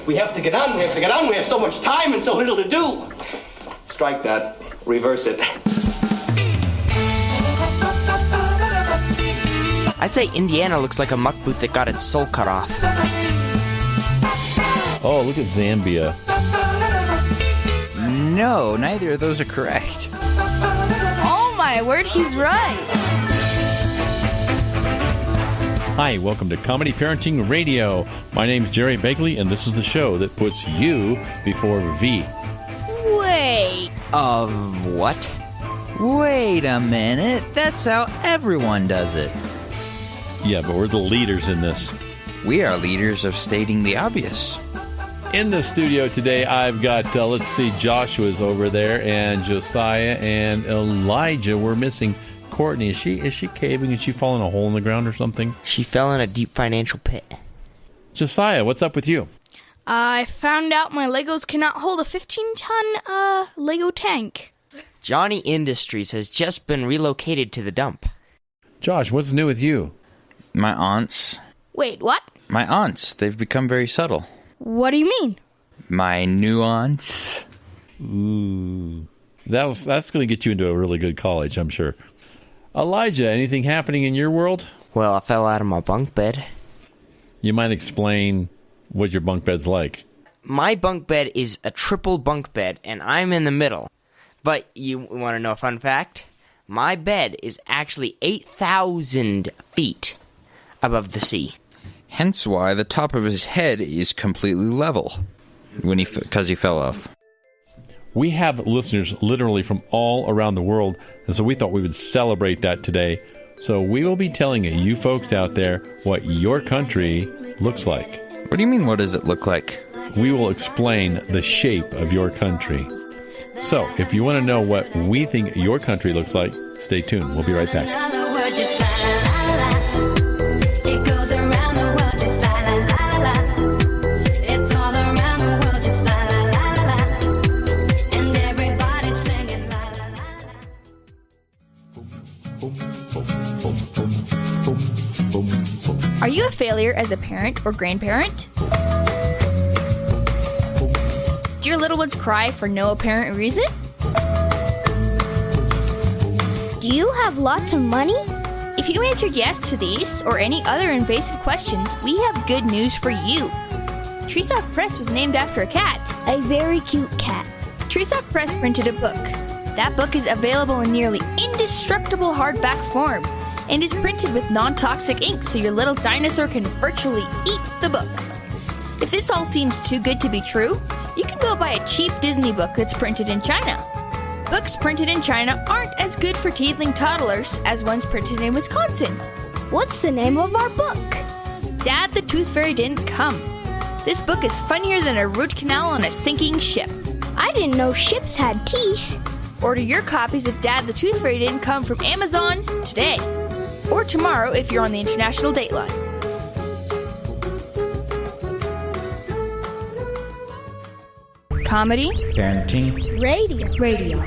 We have to get on. We have so much time and so little to do. Strike that. Reverse it. I'd say Indiana looks like a muck boot that got its soul cut off. Oh, look at Zambia. No, neither of those are correct. Oh my word, he's right. Hi, welcome to Comedy Parenting Radio. My name's Jerry Begley, and this is the show that puts you before V. Wait. What? Wait a minute. That's how everyone does it. Yeah, but we're the leaders in this. We are leaders of stating the obvious. In the studio today, I've got, Joshua's over there, and Josiah and Elijah. We're missing Courtney. Is she caving? Is she falling a hole in the ground or something? She fell in a deep financial pit. Josiah, what's up with you? I found out my Legos cannot hold a 15-ton, Lego tank. Johnny Industries has just been relocated to the dump. Josh, what's new with you? My aunts. Wait, what? My aunts. They've become very subtle. What do you mean? My nuance. Ooh. That's going to get you into a really good college, I'm sure. Elijah, anything happening in your world? Well, I fell out of my bunk bed. You might explain what your bunk bed's like. My bunk bed is a triple bunk bed, and I'm in the middle. But you want to know a fun fact? My bed is actually 8,000 feet above the sea. Hence why the top of his head is completely level because he fell off. We have listeners literally from all around the world, and so we thought we would celebrate that today. So we will be telling you folks out there what your country looks like. What do you mean, what does it look like? We will explain the shape of your country. So if you want to know what we think your country looks like, stay tuned. We'll be right back. Are you a failure as a parent or grandparent? Do your little ones cry for no apparent reason? Do you have lots of money? If you answered yes to these or any other invasive questions, we have good news for you. Treesock Press was named after a cat. A very cute cat. Treesock Press printed a book. That book is available in nearly indestructible hardback form and is printed with non-toxic ink so your little dinosaur can virtually eat the book. If this all seems too good to be true, you can go buy a cheap Disney book that's printed in China. Books printed in China aren't as good for teething toddlers as ones printed in Wisconsin. What's the name of our book? Dad the Tooth Fairy Didn't Come. This book is funnier than a root canal on a sinking ship. I didn't know ships had teeth. Order your copies of Dad the Tooth Fairy Didn't Come from Amazon today. Or tomorrow if you're on the international dateline. Comedy. Parenting. Radio.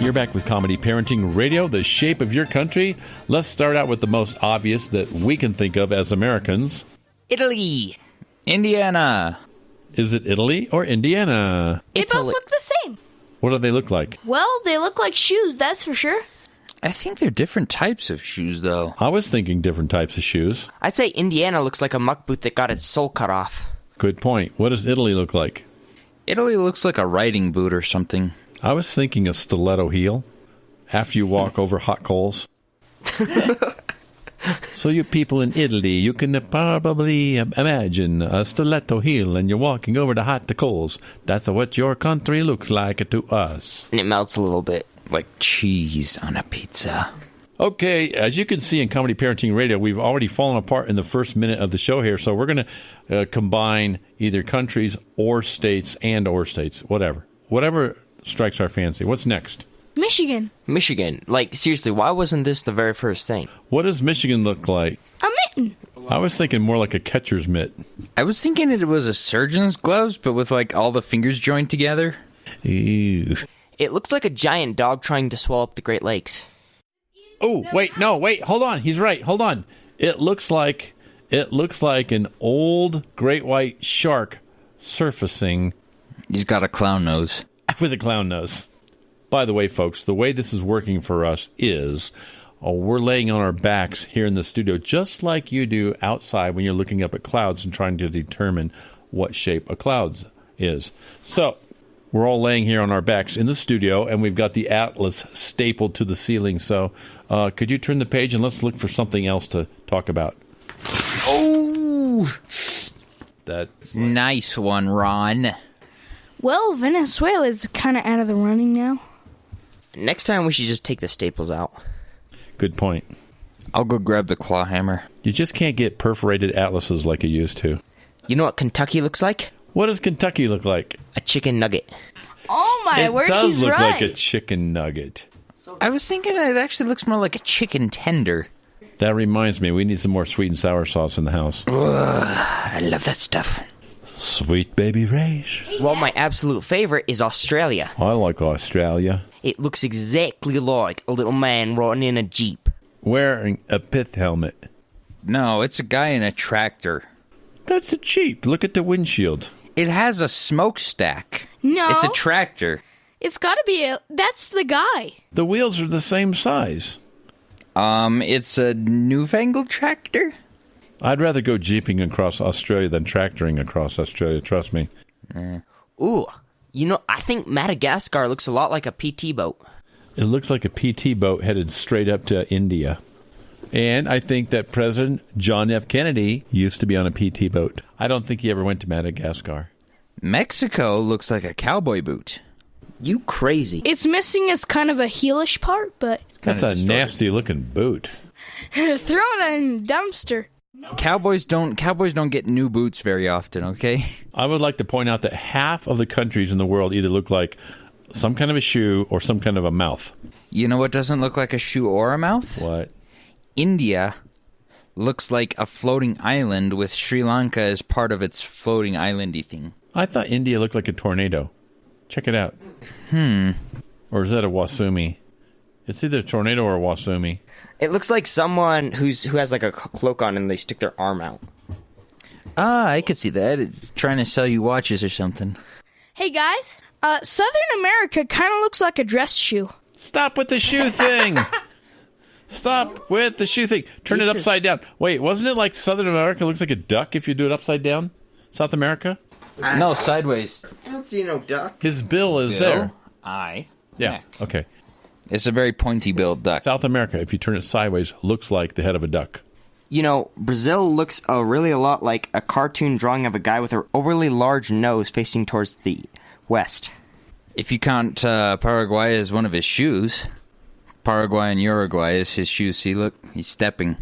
You're back with Comedy Parenting Radio, the shape of your country. Let's start out with the most obvious that we can think of as Americans. Italy. Indiana. Is it Italy or Indiana? They both look the same. What do they look like? Well, they look like shoes, that's for sure. I think they're different types of shoes, though. I was thinking different types of shoes. I'd say Indiana looks like a muck boot that got its soul cut off. Good point. What does Italy look like? Italy looks like a riding boot or something. I was thinking a stiletto heel after you walk over hot coals. So you people in Italy, you can probably imagine a stiletto heel and you're walking over the hot coals. That's what your country looks like to us. And it melts a little bit. Like cheese on a pizza. Okay, as you can see in Comedy Parenting Radio, we've already fallen apart in the first minute of the show here, so we're going to combine either countries or states or states, whatever. Whatever strikes our fancy. What's next? Michigan. Michigan. Like, seriously, why wasn't this the very first thing? What does Michigan look like? A mitten. I was thinking more like a catcher's mitt. I was thinking it was a surgeon's gloves, but with like all the fingers joined together. Ew. It looks like a giant dog trying to swallow up the Great Lakes. Oh, wait, hold on. He's right. Hold on. It looks like an old great white shark surfacing He's got a clown nose. with a clown nose. By the way, folks, the way this is working for us is we're laying on our backs here in the studio, just like you do outside when you're looking up at clouds and trying to determine what shape a cloud is. So we're all laying here on our backs in the studio, and we've got the atlas stapled to the ceiling. So could you turn the page and let's look for something else to talk about? Oh, That nice one, Ron. Well, Venezuela's kind of out of the running now. Next time we should just take the staples out. good point. I'll go grab the claw hammer. You just can't get perforated atlases like you used to. You know what Kentucky looks like? What does Kentucky look like? A chicken nugget. Oh my It word, does he's look right. like a chicken nugget. I was thinking it actually looks more like a chicken tender. That reminds me, we need some more sweet and sour sauce in the house. I love that stuff. Sweet baby Raish. Well, my absolute favorite is Australia. I like Australia. It looks exactly like a little man riding in a Jeep. Wearing a pith helmet. No, it's a guy in a tractor. That's a Jeep. Look at the windshield. It has a smokestack. No. It's a tractor. It's gotta be that's the guy. The wheels are the same size. It's a newfangled tractor? I'd rather go jeeping across Australia than tractoring across Australia, trust me. Ooh, you know, I think Madagascar looks a lot like a PT boat. It looks like a PT boat headed straight up to India. And I think that President John F. Kennedy used to be on a PT boat. I don't think he ever went to Madagascar. Mexico looks like a cowboy boot. You crazy. It's missing as kind of a heelish part, but That's a nasty looking boot. throw it in the dumpster. Cowboys don't get new boots very often, okay? I would like to point out that half of the countries in the world either look like some kind of a shoe or some kind of a mouth. You know what doesn't look like a shoe or a mouth? What? India looks like a floating island with Sri Lanka as part of its floating islandy thing. I thought India looked like a tornado. Check it out. Or is that a wasumi? It's either a tornado or a wasumi. It looks like someone who has like a cloak on and they stick their arm out. Ah, I could see that. It's trying to sell you watches or something. Hey guys, Southern America kind of looks like a dress shoe. Stop with the shoe thing! Stop with the shoe thing. Turn it upside down. Wait, wasn't it like Southern America looks like a duck if you do it upside down? South America? No, sideways. I don't see no duck. His bill is there. Eye. Yeah, neck. okay. It's a very pointy-billed duck. South America, if you turn it sideways, looks like the head of a duck. You know, Brazil looks really a lot like a cartoon drawing of a guy with an overly large nose facing towards the west. If you count Paraguay as one of his shoes, Paraguay and Uruguay is his shoes. See, look, he's stepping.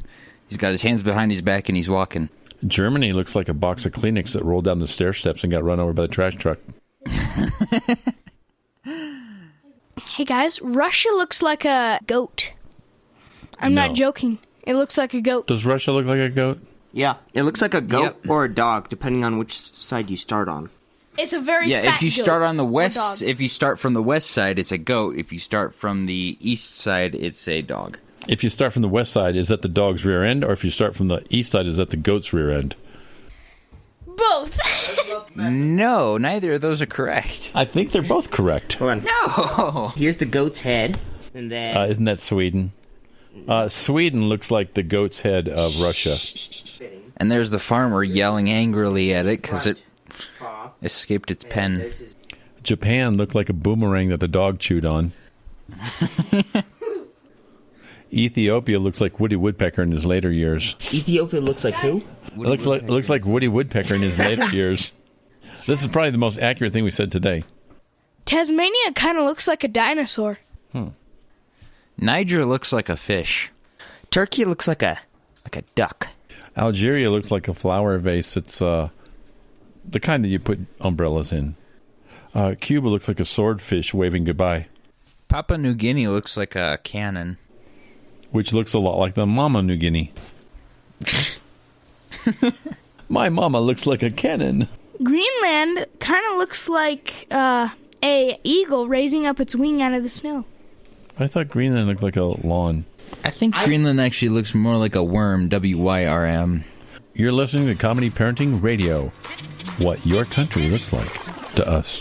He's got his hands behind his back and he's walking. Germany looks like a box of Kleenex that rolled down the stair steps and got run over by the trash truck. Hey guys, Russia looks like a goat. I'm not No. joking. It looks like a goat. Does Russia look like a goat? Yeah, it looks like a goat Yep. or a dog, depending on which side you start on. It's a very Yeah, fat if you goat start on the or west, dog. if you start from the west side, it's a goat. If you start from the east side, it's a dog. If you start from the west side, is that the dog's rear end? Or if you start from the east side, is that the goat's rear end? Both. No, neither of those are correct. I think they're both correct. Hold on. No. Here's the goat's head, and then Isn't that Sweden? Sweden looks like the goat's head of Russia. And there's the farmer yelling angrily at it because it escaped its pen. Japan looked like a boomerang that the dog chewed on. Ethiopia looks like Woody Woodpecker in his later years. Ethiopia looks like who? Looks like Woody Woodpecker in his later years. This is probably the most accurate thing we said today. Tasmania kind of looks like a dinosaur. Niger looks like a fish. Turkey looks like a duck. Algeria looks like a flower vase. It's the kind that you put umbrellas in. Cuba looks like a swordfish waving goodbye, Papua New Guinea looks like a cannon. which looks a lot like the Mama New Guinea. My mama looks like a cannon. Greenland kind of looks like a eagle raising up its wing out of the snow. I thought Greenland looked like a lawn. I think Greenland actually looks more like a worm, W-Y-R-M. You're listening to Comedy Parenting Radio. What your country looks like to us.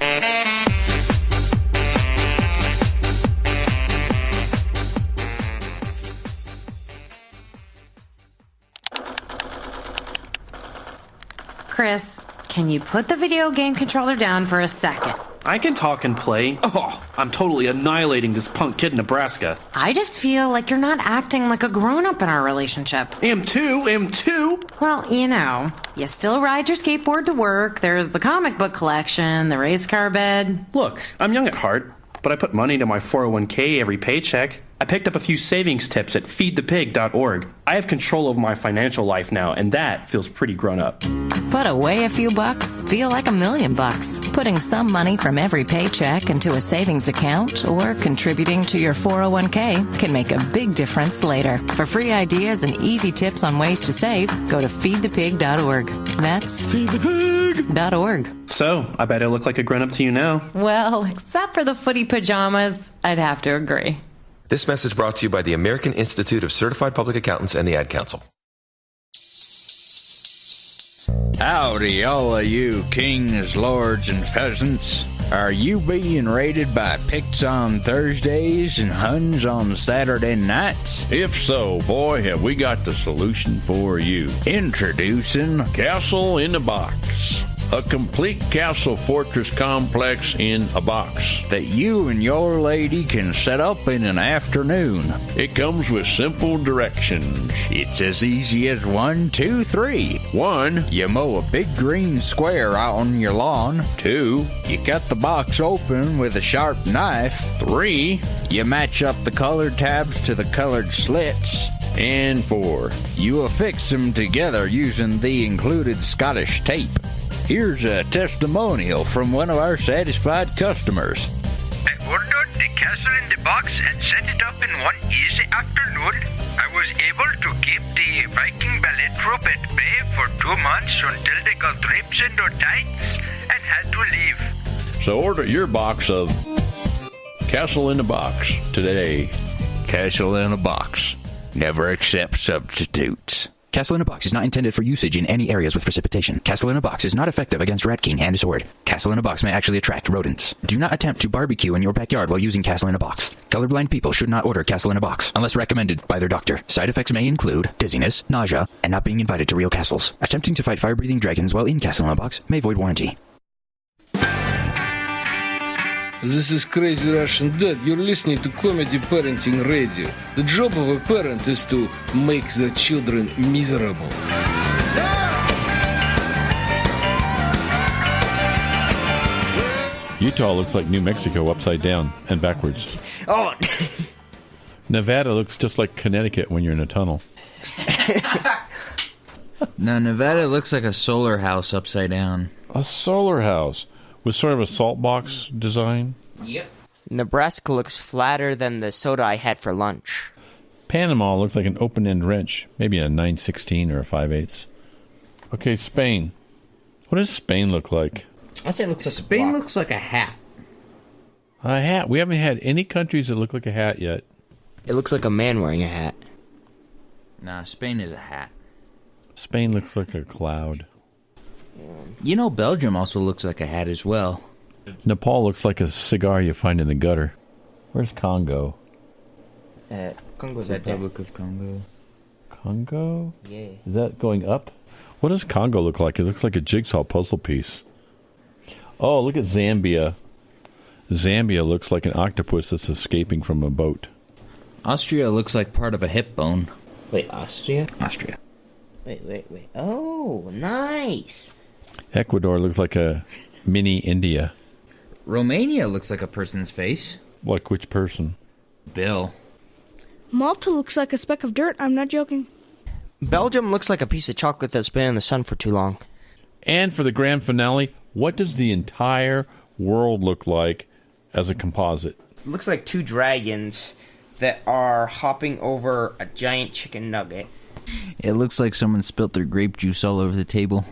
Chris, can you put the video game controller down for a second? I can talk and play. Oh, I'm totally annihilating this punk kid in Nebraska. I just feel like you're not acting like a grown-up in our relationship. Am too. Well, you still ride your skateboard to work, there's the comic book collection, the race car bed. Look, I'm young at heart, but I put money into my 401k every paycheck. I picked up a few savings tips at feedthepig.org. I have control over my financial life now, and that feels pretty grown up. Put away a few bucks, feel like $1 million. Putting some money from every paycheck into a savings account or contributing to your 401k can make a big difference later. For free ideas and easy tips on ways to save, go to feedthepig.org. That's feedthepig.org. So, I bet I look like a grown-up to you now. Well, except for the footy pajamas, I'd have to agree. This message brought to you by the American Institute of Certified Public Accountants and the Ad Council. Howdy, all of you kings, lords, and pheasants. Are you being raided by Picts on Thursdays and Huns on Saturday nights? If so, boy, have we got the solution for you. Introducing Castle in a Box. A complete castle fortress complex in a box that you and your lady can set up in an afternoon. It comes with simple directions. It's as easy as 1, 2, 3. 1. You mow a big green square out on your lawn. 2. You cut the box open with a sharp knife. 3. You match up the colored tabs to the colored slits. And 4. You affix them together using the included Scottish tape. Here's a testimonial from one of our satisfied customers. I ordered the castle in the box and set it up in one easy afternoon. I was able to keep the Viking ballet troupe at bay for 2 months until they got rips in their tights and had to leave. So order your box of Castle in a Box today. Castle in a Box. Never accept substitutes. Castle in a Box is not intended for usage in any areas with precipitation. Castle in a Box is not effective against Rat King and Sword. Castle in a Box may actually attract rodents. Do not attempt to barbecue in your backyard while using Castle in a Box. Colorblind people should not order Castle in a Box unless recommended by their doctor. Side effects may include dizziness, nausea, and not being invited to real castles. Attempting to fight fire-breathing dragons while in Castle in a Box may void warranty. This is Crazy Russian Dad. You're listening to Comedy Parenting Radio. The job of a parent is to make the children miserable. Utah looks like New Mexico upside down and backwards. Oh! Nevada looks just like Connecticut when you're in a tunnel. Now, Nevada looks like a solar house upside down. A solar house with sort of a salt box design. Yep. Nebraska looks flatter than the soda I had for lunch. Panama looks like an open-end wrench, maybe a 9/16 or a 5/8. Okay, Spain. What does Spain look like? I'd say it looks like Spain looks like a hat. A hat. We haven't had any countries that look like a hat yet. It looks like a man wearing a hat. Nah, Spain is a hat. Spain looks like a cloud. You know, Belgium also looks like a hat as well. Nepal looks like a cigar you find in the gutter. Where's Congo? Congo's Republic of Congo. Congo? Yeah. Is that going up? What does Congo look like? It looks like a jigsaw puzzle piece. Oh, look at Zambia. Zambia looks like an octopus that's escaping from a boat. Austria looks like part of a hip bone. Wait, Austria? Austria. Wait. Oh, nice. Ecuador looks like a mini India. Romania looks like a person's face. Like which person? Bill. Malta looks like a speck of dirt. I'm not joking. Belgium looks like a piece of chocolate that's been in the sun for too long. And for the grand finale, what does the entire world look like as a composite? It looks like two dragons that are hopping over a giant chicken nugget. It looks like someone spilt their grape juice all over the table.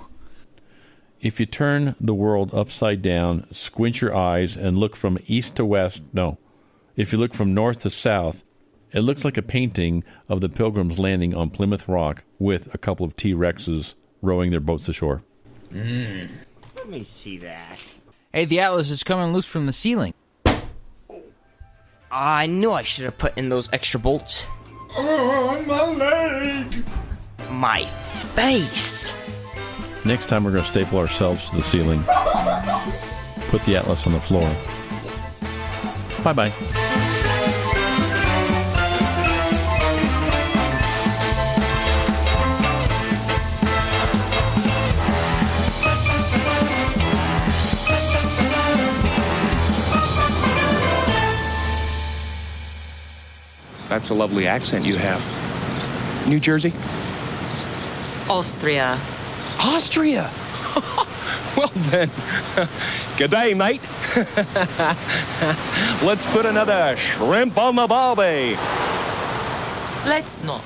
If you turn the world upside down, squint your eyes, and look from east to west, no, if you look from north to south, it looks like a painting of the Pilgrims landing on Plymouth Rock with a couple of T-Rexes rowing their boats ashore. Let me see that. Hey, the Atlas is coming loose from the ceiling. I knew I should have put in those extra bolts. Oh, my leg! My face! Next time we're going to staple ourselves to the ceiling. Put the Atlas on the floor. Bye-bye. That's a lovely accent you have. New Jersey? Austria. Austria? Well then, good day, mate. Let's put another shrimp on the barbie. Let's not.